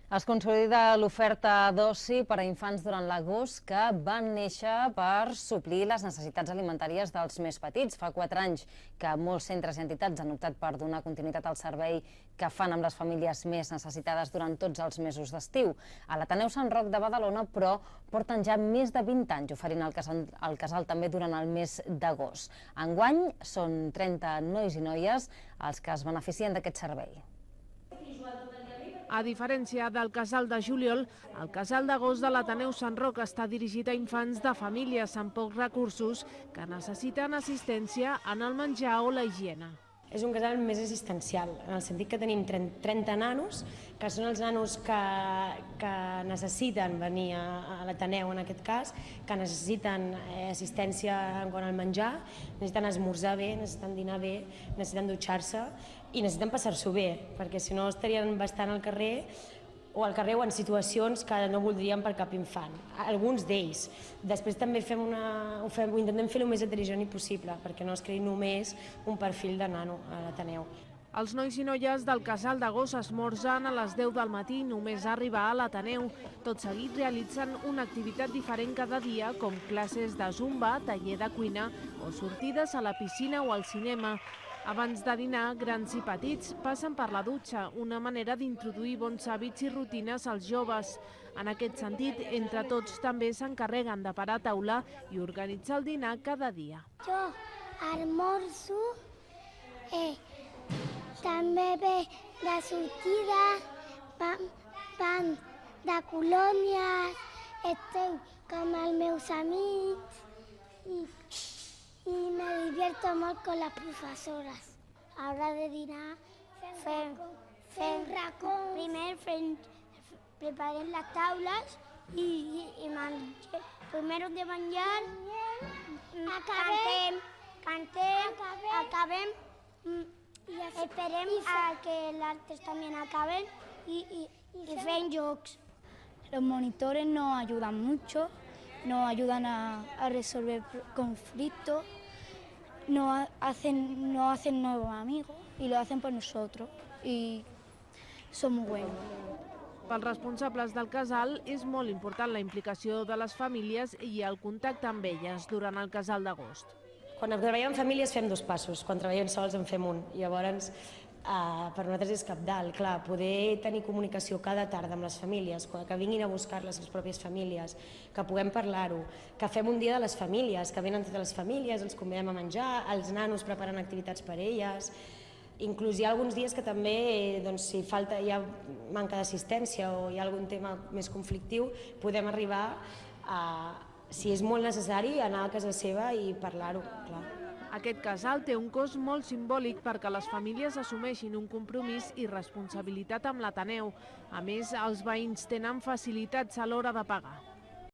Es consolida l'oferta d'oci per a infants durant l'agost que van néixer per suplir les necessitats alimentàries dels més petits. Fa 4 anys que molts centres i entitats han optat per donar continuïtat al servei que fan amb les famílies més necessitades durant tots els mesos d'estiu. A l'Ateneu Sant Roc de Badalona, però, porten ja més de 20 anys oferint el casal també durant el mes d'agost. Enguany són 30 nois i noies els que es beneficien d'aquest servei. A diferència del casal de juliol, el casal d'agost de l'Ateneu Sant Roc està dirigit a infants de famílies amb pocs recursos que necessiten assistència en el menjar o la higiene. És un casal més assistencial, en el sentit que tenim 30 nanos, que són els nanos que necessiten venir a l'Ateneu en aquest cas, que necessiten assistència en quant al menjar, necessiten esmorzar bé, necessiten dinar bé, necessiten dutxar-se i necessiten passar-s'ho bé, perquè si no estarien bastant al carrer o en situacions que no voldríem per cap infant, alguns d'ells. Després també intentem fer-ho més heterogeni possible, perquè no es creï només un perfil de nano a l'Ateneu. Els nois i noies del casal d'agost esmorzen a les 10 del matí només a arribar a l'Ateneu. Tot seguit realitzen una activitat diferent cada dia, com classes de zumba, taller de cuina o sortides a la piscina o al cinema. Abans de dinar, grans i petits passen per la dutxa, una manera d'introduir bons hàbits i rutines als joves. En aquest sentit, entre tots també s'encarreguen de parar taula i organitzar el dinar cada dia. Jo almorzo, també ve de sortida, pan de colònies, estic amb els meus amics y me divierto molt con las profesoras. A hora de dinar fem racó. Primer preparem les taules i mengem. Primero de menjar, acabem, esperem a que els altres també acaben i fem jocs. Los monitores nos ayudan mucho, nos ayudan a resolver conflictos, nos hacen nuevos amigos y lo hacen por nosotros y son muy buenos. Pels responsables del casal és molt important la implicació de les famílies i el contacte amb elles durant el casal d'agost. Quan treballem en famílies fem 2 passos, quan treballem sols en fem un. Llavors, per nosaltres és cabdal, clar, poder tenir comunicació cada tarda amb les famílies, que vinguin a buscar les seves pròpies famílies, que puguem parlar-ho, que fem un dia de les famílies, que venen totes les famílies, els convidem a menjar, els nanos preparen activitats per elles. Inclús hi ha alguns dies que també, si hi ha manca d'assistència o hi ha algun tema més conflictiu, podem arribar a, si és molt necessari, anar a casa seva i parlar-ho, clar. Aquest casal té un cost molt simbòlic perquè les famílies assumeixin un compromís i responsabilitat amb l'Ateneu. A més, els veïns tenen facilitats a l'hora de pagar.